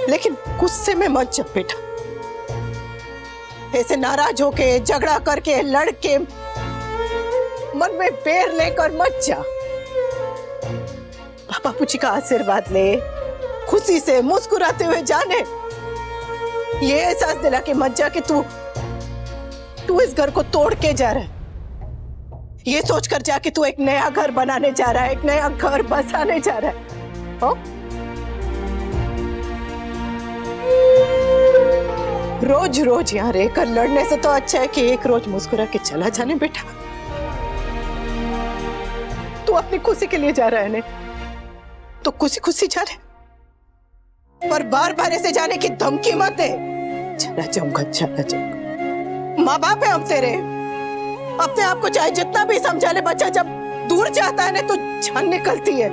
लेकिन गुस्से में मत जा बेटा। ऐसे नाराज होके, झगड़ा करके, लड़ के, मन में बैर लेकर मत जा। बापू जी का आशीर्वाद ले, खुशी से मुस्कुराते हुए जाने। ये एहसास दिला के मत जा कि तू इस घर को तोड़ के जा रहा है। ये सोचकर जा कि तू एक नया घर बनाने जा रहा है, एक नया घर बसाने जा रहा है। हो? रोज रोज यहाँ रहकर लड़ने से तो अच्छा है कि एक रोज मुस्कुरा के चला जाने बेटा। तू अपनी खुशी के लिए जा रहा है ने, तो खुशी खुशी जा रहे, पर बार बार ऐसे जाने की धमकी मत दे। चला जाऊंगा, चला जाऊंगा। माँ बाप है हम तेरे, अपने आप को चाहे जितना भी समझा ले बच्चा, जब दूर जाता है ना तो जान निकलती है।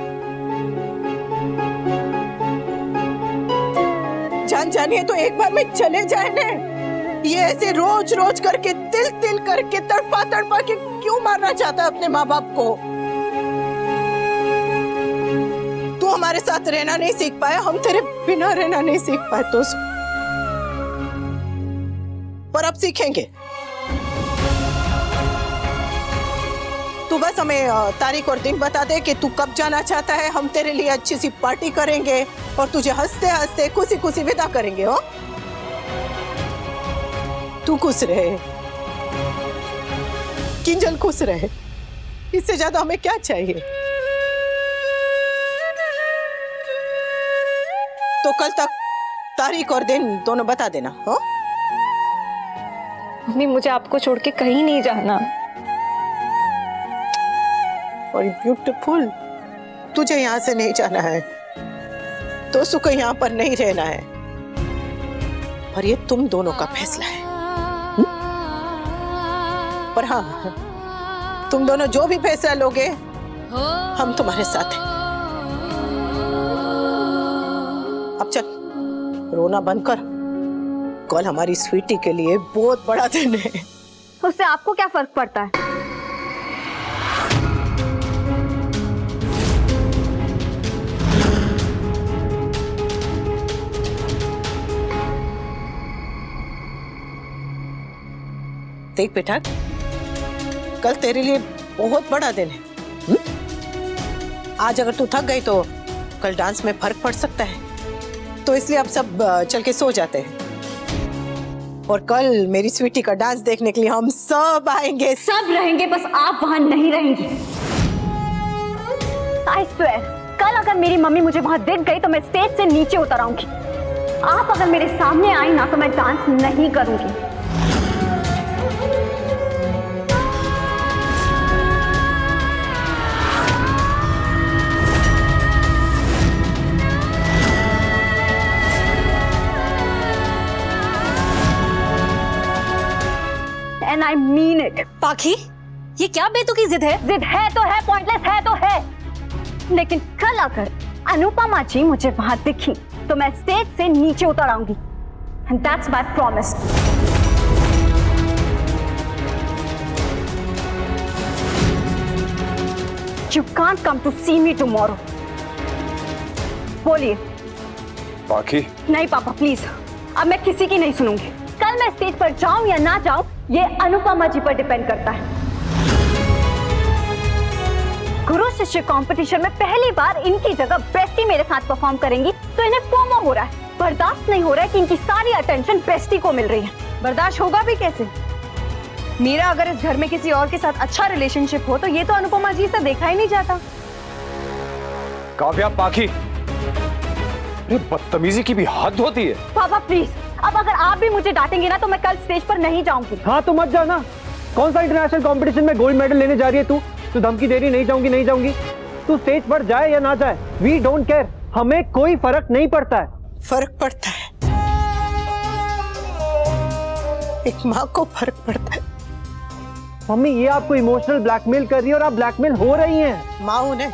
जान जानी है तो एक बार में चले जाए ने। ये ऐसे रोज रोज करके, तिल तिल करके, तड़पा तड़पा के क्यों मारना चाहता है अपने माँ बाप को? तू हमारे साथ रहना नहीं सीख पाया, हम तेरे बिना रहना नहीं सीख पाए, तो पर अब सीखेंगे। तू बस हमें तारीख और दिन बता दे कि तू कब जाना चाहता है। हम तेरे लिए अच्छी सी पार्टी करेंगे और तुझे हंसते हंसते खुशी खुशी विदा करेंगे। हो, तू खुश रहे, किंजल खुश रहे, इससे ज्यादा हमें क्या चाहिए? तो कल तक तारीख और दिन दोनों बता देना। हो? मम्मी, मुझे आपको छोड़ के कहीं नहीं जाना। और ब्यूटीफुल, तुझे यहाँ से नहीं जाना है, दोस्तों को यहाँ पर नहीं रहना है, पर ये तुम दोनों का फैसला है। पर हाँ, तुम दोनों जो भी फैसला लोगे, हम तुम्हारे साथ हैं। अब चल, रोना बंद कर। कल हमारी स्वीटी के लिए बहुत बड़ा दिन है। उससे आपको क्या फर्क पड़ता है? देख बेटा, कल तेरे लिए बहुत बड़ा दिन है। आज अगर तू थक गई तो कल डांस में फर्क पड़ सकता है, तो इसलिए अब सब चल के सो जाते हैं। और कल मेरी स्वीटी का डांस देखने के लिए हम सब आएंगे। सब रहेंगे, बस आप वहां नहीं रहेंगी। I swear, कल अगर मेरी मम्मी मुझे वहां दिख गई तो मैं स्टेज से नीचे उतर आऊंगी। आप अगर मेरे सामने आई ना तो मैं डांस नहीं करूंगी। And I mean it. पाखी, ये क्या बेतुकी जिद है? जिद है तो है, पॉइंटलेस है तो है। लेकिन कल अगर अनुपमा जी मुझे वहां दिखी तो मैं स्टेज से नीचे उतर आऊंगी। And that's my promise. You can't come to see me tomorrow. बोलिए। पाखी। नहीं पापा, प्लीज, अब मैं किसी की नहीं सुनूंगी। कल मैं स्टेज पर जाऊं या ना जाऊं, ये अनुपमा जी पर डिपेंड करता है। गुरु शिष्य कंपटीशन में पहली बार इनकी जगह बेस्टी मेरे साथ परफॉर्म करेंगी, तो इन्हें फोमो हो रहा है। बर्दाश्त नहीं हो रहा है कि इनकी सारी अटेंशन बेस्टी को मिल रही है। बर्दाश्त होगा भी कैसे? मेरा अगर इस घर में किसी और के साथ अच्छा रिलेशनशिप हो तो ये तो अनुपमा जी से देखा ही नहीं जाता। काव्या, पाखी, बदतमीजी की भी हद होती है। पापा प्लीज, अब अगर आप भी मुझे डांटेंगे ना तो मैं कल स्टेज पर नहीं जाऊंगी। हाँ तो मत जाना। कौन सा इंटरनेशनल कंपटीशन में गोल्ड मेडल लेने जा रही है तू? तो धमकी दे रही नहीं जाऊंगी नहीं जाऊंगी। तू स्टेज पर जाए या ना जाए, वी डोंट केयर, हमें कोई फर्क नहीं पड़ता है। फर्क पड़ता है, एक माँ को फर्क पड़ता है। मम्मी, ये आपको इमोशनल ब्लैकमेल कर रही है और आप ब्लैकमेल हो रही हैं। माँ उन्हें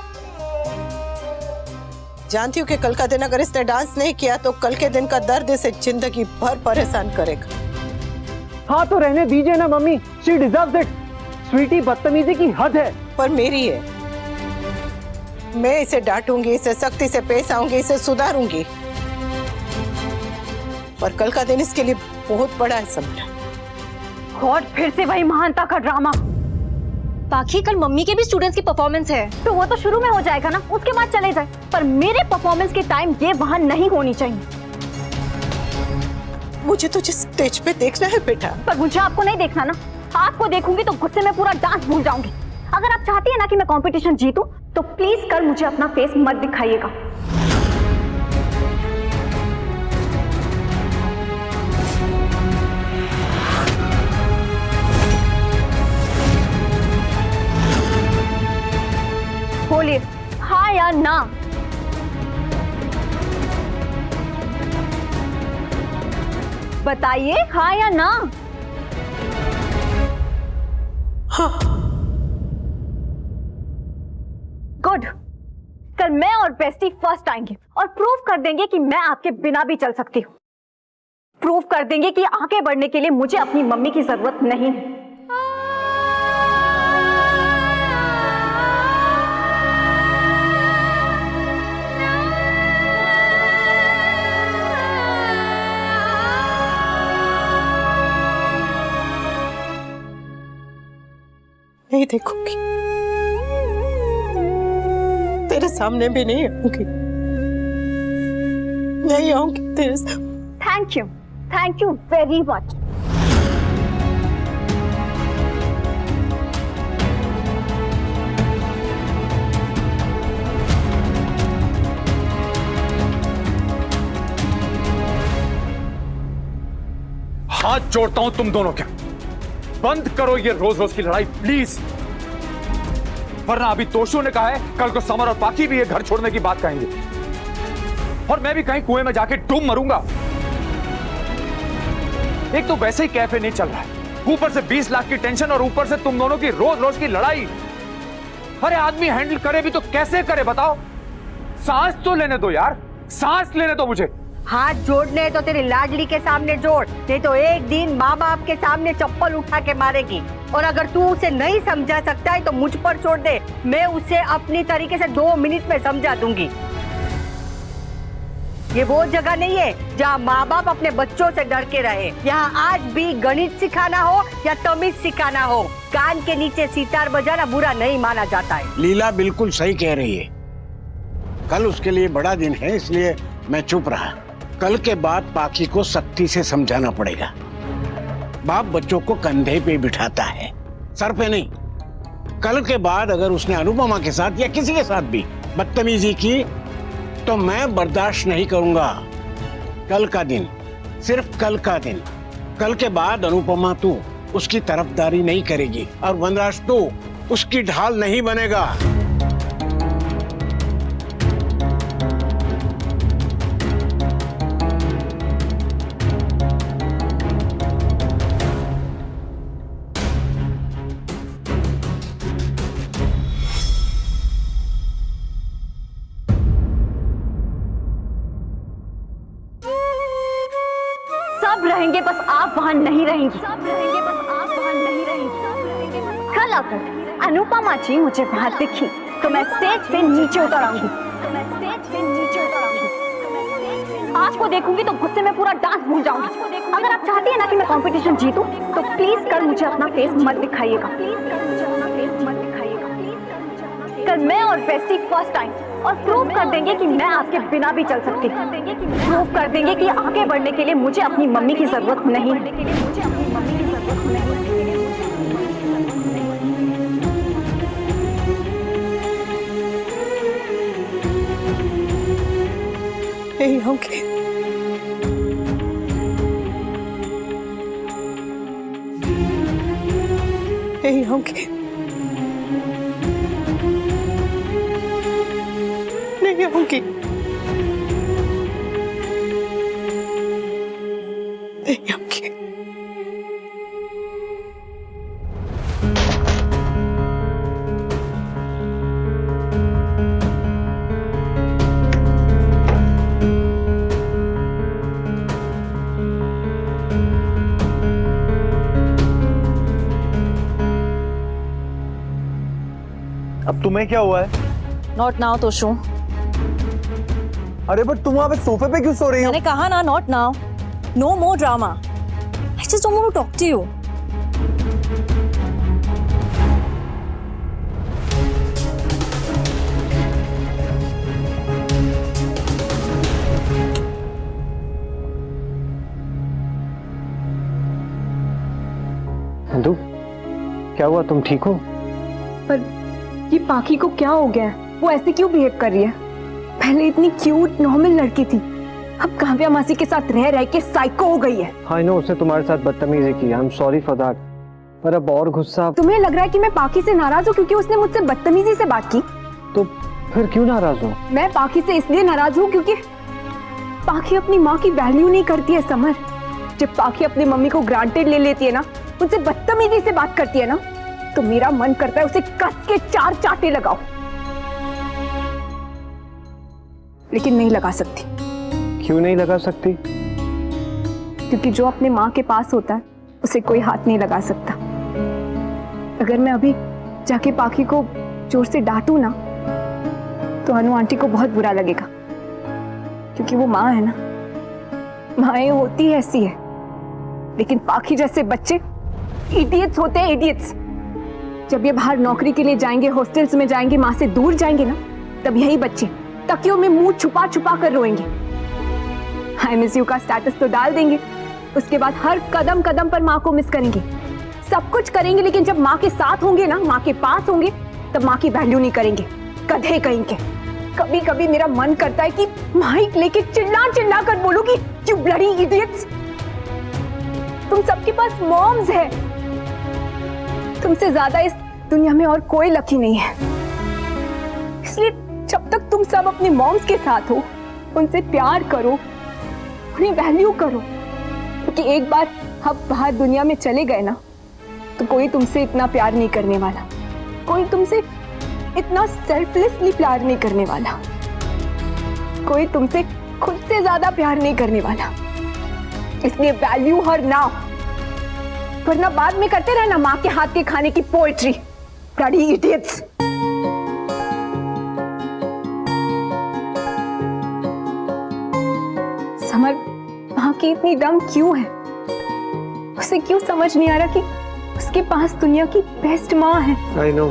जानती हूँ कि कल का दिन अगर इसने डांस नहीं किया तो कल के दिन का दर्द इसे जिंदगी भर परेशान करेगा। हाँ तो रहने दीजिए ना mummy, she deserves it. Sweetie, बदतमीजी की हद है। पर मेरी है, मैं इसे डांटूंगी, इसे सख्ती से पेश आऊंगी, इसे सुधारूंगी। और कल का दिन इसके लिए बहुत बड़ा है समीरा। गॉड, फिर से वही महानता का ड्रामा। पाखी, कल मम्मी के भी स्टूडेंट्स की परफॉर्मेंस है। तो वो तो शुरू में हो जाएगा ना, उसके बाद चले जाए, पर मेरे परफॉर्मेंस के टाइम ये वहां नहीं होनी चाहिए। मुझे तुझे स्टेज पे देखना है बेटा। पर मुझे आपको नहीं देखना ना। आपको देखूंगी तो गुस्से में पूरा डांस भूल जाऊंगी। अगर आप चाहती है ना कि मैं कंपटीशन जीतूं, तो प्लीज कल मुझे अपना फेस मत दिखाइएगा। बोलिए हाँ या ना। बताइए हाँ या ना। हाँ। गुड। कल मैं और बेस्टी फर्स्ट आएंगे और प्रूव कर देंगे कि मैं आपके बिना भी चल सकती हूँ। प्रूव कर देंगे कि आगे बढ़ने के लिए मुझे अपनी मम्मी की जरूरत नहीं है। नहीं देखूंगी, तेरे सामने भी नहीं आऊंगी, नहीं आऊंगी तेरे सामने। Thank you very much. हाथ जोड़ता हूं तुम दोनों के, बंद करो ये रोज रोज की लड़ाई प्लीज, वरना अभी तोशु ने कहा है कल को समर और पाखी भी ये घर छोड़ने की बात कहेंगे और मैं भी कहीं कुएं में जाके डूब मरूंगा। एक तो वैसे ही कैफे नहीं चल रहा है, ऊपर से 20 लाख की टेंशन और ऊपर से तुम दोनों की रोज रोज की लड़ाई। अरे आदमी हैंडल करे भी तो कैसे करे बताओ? सांस तो लेने दो यार, सांस लेने दो मुझे। हाथ जोड़ने तो तेरी लाडली के सामने जोड़, नहीं तो एक दिन माँ बाप के सामने चप्पल उठा के मारेगी। और अगर तू उसे नहीं समझा सकता है तो मुझ पर छोड़ दे, मैं उसे अपनी तरीके से 2 मिनट में समझा दूंगी। ये वो जगह नहीं है जहाँ माँ बाप अपने बच्चों से डर के रहे। यहाँ आज भी गणित सिखाना हो या तमीज सिखाना हो, कान के नीचे सितार बजाना बुरा नहीं माना जाता है। लीला बिल्कुल सही कह रही है। कल उसके लिए बड़ा दिन है, इसलिए मैं चुप रहा। कल के बाद पाखी को सख्ती से समझाना पड़ेगा। बाप बच्चों को कंधे पे बिठाता है, सर पे नहीं। कल के बाद अगर उसने अनुपमा के साथ या किसी के साथ भी बदतमीजी की तो मैं बर्दाश्त नहीं करूंगा। कल का दिन, सिर्फ कल का दिन। कल के बाद अनुपमा तू उसकी तरफदारी नहीं करेगी और वनराज तू उसकी ढाल नहीं बनेगा। रहेंगे बस आप वहां नहीं रहेंगी। सब रहेंगे बस आप वहां नहीं रहेंगी। कल अगर अनुपमा जी मुझे वहां दिखी तो मैं स्टेज पे नीचे उतर आऊंगी। आपको देखूंगी तो गुस्से में पूरा डांस भूल जाऊंगी। अगर आप चाहती है ना कि मैं कंपटीशन जीतूं, तो प्लीज कल मुझे अपना फेस मत दिखाइएगा। कल मैं और बेस्टी फर्स्ट टाइम और प्रूव कर देंगे कि मैं आपके बिना भी चल सकती हूँ। प्रूव कर देंगे कि आगे बढ़ने के लिए मुझे अपनी मम्मी की जरूरत नहीं नहीं होंगे। नहीं होंगे। नहीं होंगी। नहीं होंगी। अब तुम्हें क्या हुआ है? Not now Toshu. अरे बट तुम वहां पे सोफे पे क्यों सो रही हो? मैंने कहा ना not now. No more drama. I just don't want to talk to you. Nandu, क्या हुआ? तुम ठीक हो? पर ये पाखी को क्या हो गया है? वो ऐसे क्यों बिहेव कर रही है? पहले इतनी क्यूट नॉर्मल लड़की थी, अब काव्या मासी के साथ रह रह के साइको हो गई है। आई नो, उसने तुम्हारे साथ बदतमीजी की। I am sorry for that. पर अब और गुस्सा। तुम्हें लग रहा है कि मैं पाखी से नाराज हूँ क्योंकि उसने मुझसे बदतमीजी से बात की? तो फिर क्यों नाराज हो? मैं पाखी से इसलिए नाराज हूँ क्योंकि पाखी अपनी माँ की वैल्यू नहीं करती है समर। जब पाखी अपनी मम्मी को ग्रांटेड ले लेती है ना, उनसे बदतमीजी से बात करती है ना, तो मेरा मन करता है उसे कस के 4 चांटे लगाओ, लेकिन नहीं लगा सकती। क्यों नहीं लगा सकती? क्योंकि जो अपने माँ के पास होता है उसे कोई हाथ नहीं लगा सकता। अगर मैं अभी जाके पाखी को जोर से डांटू ना, तो अनु आंटी को बहुत बुरा लगेगा, क्योंकि वो माँ है ना। माँएं होती ऐसी है, लेकिन पाखी जैसे बच्चे इडियट्स होते हैं, इडियट्स। जब ये बाहर नौकरी के लिए जाएंगे, हॉस्टल्स में जाएंगे, माँ से दूर जाएंगे ना, तब यही बच्चे तकियों में मुंह छुपा छुपा कर रोएंगे। आई मिस यू का स्टेटस तो डाल देंगे, उसके बाद हर कदम कदम पर माँ को मिस करेंगे, सब कुछ करेंगे, लेकिन जब माँ के साथ होंगे ना, माँ के पास होंगे, तब माँ की वैल्यू नहीं करेंगे, गधे कहेंगे। कभी कभी मेरा मन करता है कि माइक लेके चिल्ला चिल्ला कर बोलूं कि यू ब्लडी इडियट्स, तुम सबके पास मॉम्स है, तुमसे ज्यादा इस दुनिया में और कोई लकी नहीं है। इसलिए जब तक तुम सब अपनी मॉम्स के साथ हो, उनसे प्यार करो, उन्हें वैल्यू करो, क्योंकि एक बार हम बाहर दुनिया में चले गए ना, तो कोई तुमसे इतना प्यार नहीं करने वाला, कोई तुमसे इतना सेल्फलेसली प्यार नहीं करने वाला, कोई तुमसे खुद से ज्यादा प्यार नहीं करने वाला। इसलिए वैल्यू हर नाउ, वरना बाद में करते रहना माँ के हाथ के खाने की पोएट्री। Bloody idiots. समर, माँ की इतनी दम क्यों है? उसे क्यों समझ नहीं आ रहा कि उसके पास दुनिया की बेस्ट माँ है? आई नो,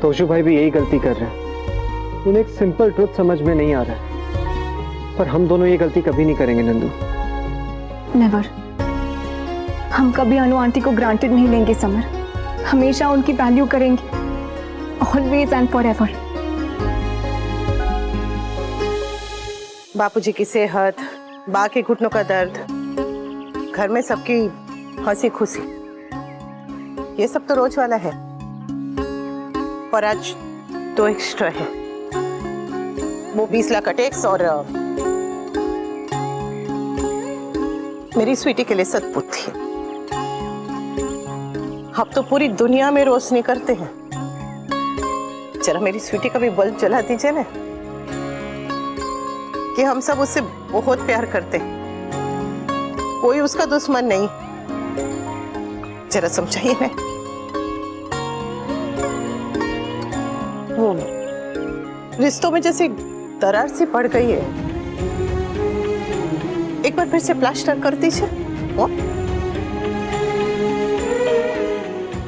तोशु भाई भी यही गलती कर रहे हैं। उन्हें एक सिंपल ट्रुथ समझ में नहीं आ रहा है, पर हम दोनों ये गलती कभी नहीं करेंगे नंदू। नेवर। हम कभी अनु आंटी को ग्रांटेड नहीं लेंगे समर, हमेशा उनकी वैल्यू करेंगे, ऑलवेज एंड फॉरएवर। बापूजी की सेहत, बा के घुटनों का दर्द, घर में सबकी हंसी खुशी, ये सब तो रोज वाला है, और आज तो एक्स्ट्रा है। वो 20 लाख का टैक्स और मेरी स्वीटी के लिए सतपुत थी। अब तो पूरी दुनिया में रोशनी करते हैं। जरा मेरी स्वीटी का भी बल्ब जला दीजिए ना, कि हम सब उससे बहुत प्यार करते हैं, कोई उसका दुश्मन नहीं। जरा समझाइए ना। वो रिश्तों में जैसे दरार सी पड़ गई है, एक बार फिर से प्लास्टर कर दीजिए।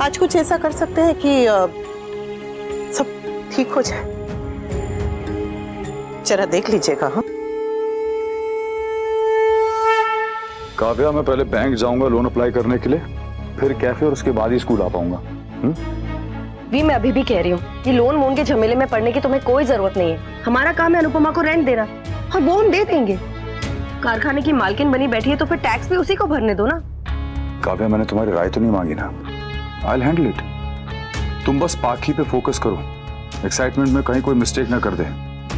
आज कुछ ऐसा कर सकते हैं कि सब ठीक हो जाए। जरा देख लीजिएगा। हाँ, काव्या, मैं पहले बैंक जाऊंगा लोन अप्लाई करने के लिए, फिर कैफे और उसके बाद ही स्कूल आ पाऊंगा। भी मैं अभी भी कह रही हूँ, ये लोन वोन के झमेले में पड़ने की तुम्हें कोई जरूरत नहीं है। हमारा काम है अनुपमा को रेंट देना, और वो हम दे देंगे। कारखाने की मालकिन बनी बैठी है तो फिर टैक्स भी उसी को भरने दो ना। काव्या, मैंने तुम्हारी राय तो नहीं मांगी ना, I'll handle it। तुम बस पाखी पे फोकस करो, एक्साइटमेंट में कहीं कोई मिस्टेक ना कर दे।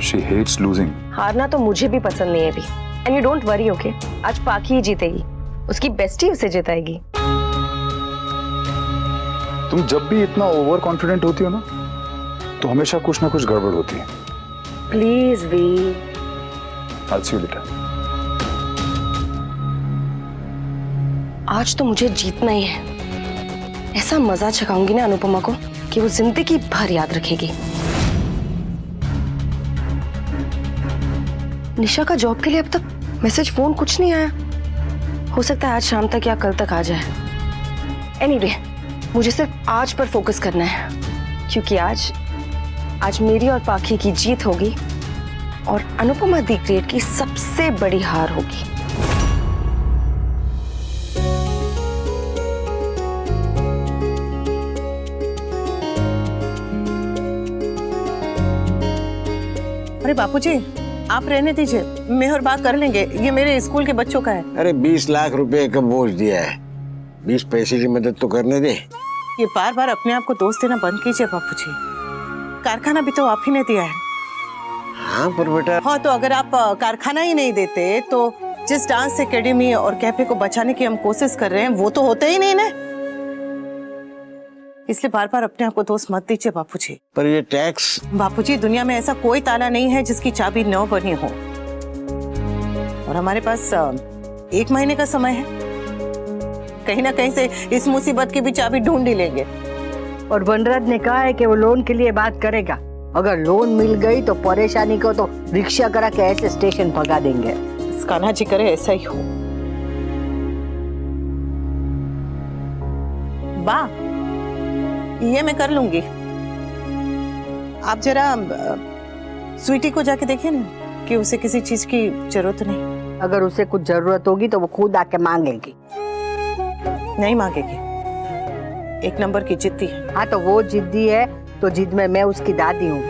She hates losing। हारना तो मुझे भी पसंद नहीं है अभी। And you don't worry, okay? आज पाखी ही जीतेगी, उसकी बेस्टी उसे जिताएगी। तुम जब भी इतना ओवर कॉन्फिडेंट होती हो ना, तो हमेशा कुछ ना कुछ गड़बड़ होती है। प्लीज वी। I'll see you later। आज तो मुझे जीतना ही है। ऐसा मजा चखाऊंगी ना अनुपमा को कि वो जिंदगी भर याद रखेगी। निशा का जॉब के लिए अब तक मैसेज फोन कुछ नहीं आया। हो सकता है आज शाम तक या कल तक आ जाए। एनीवे, मुझे सिर्फ आज पर फोकस करना है, क्योंकि आज मेरी और पाखी की जीत होगी और अनुपमा दी ग्रेट की सबसे बड़ी हार होगी। अरे बापूजी, आप रहने दीजिए, मैं और बात कर लेंगे। ये मेरे स्कूल के बच्चों का है। अरे 20 लाख रुपए का बोझ दिया है, 20 पैसे की मदद तो करने दे। ये बार बार अपने आप को दोष देना बंद कीजिए बापूजी। कारखाना भी तो आप ही ने दिया है। हाँ पर बेटा, हाँ तो अगर आप कारखाना ही नहीं देते तो जिस डांस एकेडमी और कैफे को बचाने की हम कोशिश कर रहे हैं वो तो होते ही नहीं ना। इसलिए बार बार अपने आप को दोष मत दीजिए बापूजी। पर ये टैक्स। बापूजी, दुनिया में ऐसा कोई ताला नहीं है जिसकी चाबी न बनी हो, और हमारे पास 1 महीने का समय है। कहीं ना कहीं से इस मुसीबत की भी चाबी ढूंढ ही लेंगे। और वनराज ने कहा है कि वो लोन के लिए बात करेगा। अगर लोन मिल गई तो परेशानी को तो रिक्शा करा के ऐसे स्टेशन भगा देंगे। कान्हा जी करे ऐसा ही हो। वाह, ये मैं कर लूंगी। आप जरा स्वीटी को जाके देखिए ना कि उसे किसी चीज की जरूरत नहीं। अगर उसे कुछ जरूरत होगी तो वो खुद आके मांगेगी। नहीं मांगेगी, 1 नंबर की जिद्दी है। हाँ तो वो जिद्दी है तो जिद में मैं उसकी दादी हूँ।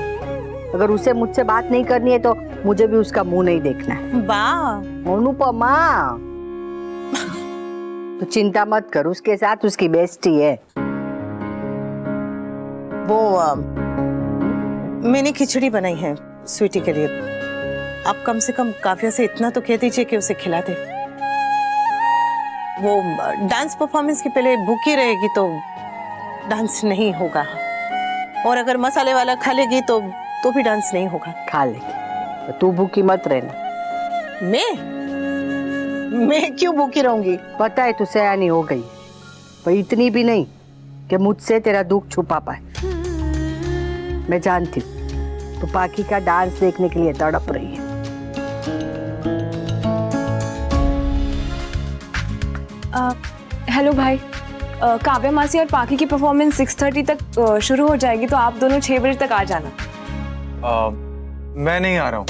अगर उसे मुझसे बात नहीं करनी है तो मुझे भी उसका मुंह नहीं देखना है। वाह अनुपमा, तो चिंता मत कर, उसके साथ उसकी बेस्टी है। वो मैंने खिचड़ी बनाई है स्वीटी के लिए। आप कम से कम काव्या से इतना तो कह दीजिए कि उसे खिला दे। वो डांस परफॉर्मेंस की पहले भूखी रहेगी तो डांस नहीं होगा, और अगर मसाले वाला खा लेगी तो भी डांस नहीं होगा। खा लेगी तो तू भूखी मत रहना। मैं क्यों भूखी रहूंगी? पता है तू सयानी हो गई, पर इतनी भी नहीं कि मुझसे तेरा दुख छुपा पाए। मैं जानती हूँ तो पाखी का डांस देखने के लिए तड़प रही है। हेलो भाई, काव्या मासी और पाखी की परफॉर्मेंस 6:30 तक शुरू हो जाएगी, तो आप दोनों 6 बजे तक आ जाना। मैं नहीं आ रहा हूँ।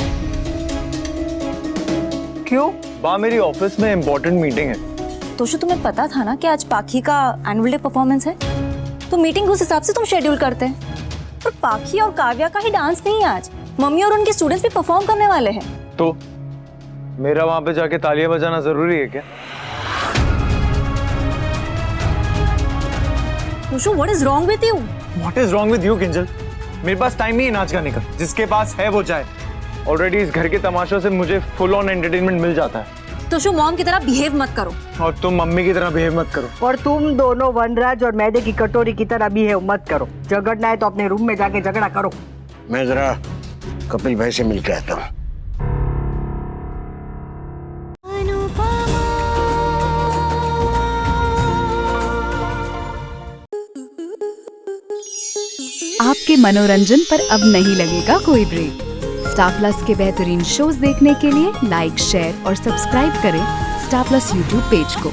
क्यों? बा, मेरी ऑफिस में इम्पोर्टेंट मीटिंग है। तोशु, तुम्हें पता था ना कि आज पाखी का एनुअल डे परफॉर्मेंस है, तो मीटिंग उस हिसाब से तुम शेड्यूल करते हैं। पर पाखी और काव्या का ही डांस नहीं है आज, मम्मी और उनके स्टूडेंट्स भी परफॉर्म करने वाले हैं। तो मेरा वहां पे जाके तालियां बजाना जरूरी है क्या? Toshu, what is wrong with you? What is wrong with you, Kinjal? मेरे पास टाइम नहीं है नाच गाने का, जिसके पास है वो जाए। ऑलरेडी इस घर के तमाशों से मुझे फुल ऑन एंटरटेनमेंट मिल जाता है। तोशु, मॉम की तरह बिहेव मत करो। और तुम मम्मी की तरह बिहेव मत करो। और तुम दोनों वनराज और मैदे की कटोरी की तरह बिहेव मत करो। झगड़ना है तो अपने रूम में जाके झगड़ा करो। मैं जरा कपिल भाई से मिल के आता हूँ। आपके मनोरंजन पर अब नहीं लगेगा कोई ब्रेक। स्टार प्लस के बेहतरीन शोज देखने के लिए लाइक, शेयर और सब्सक्राइब करें स्टार प्लस यूट्यूब पेज को।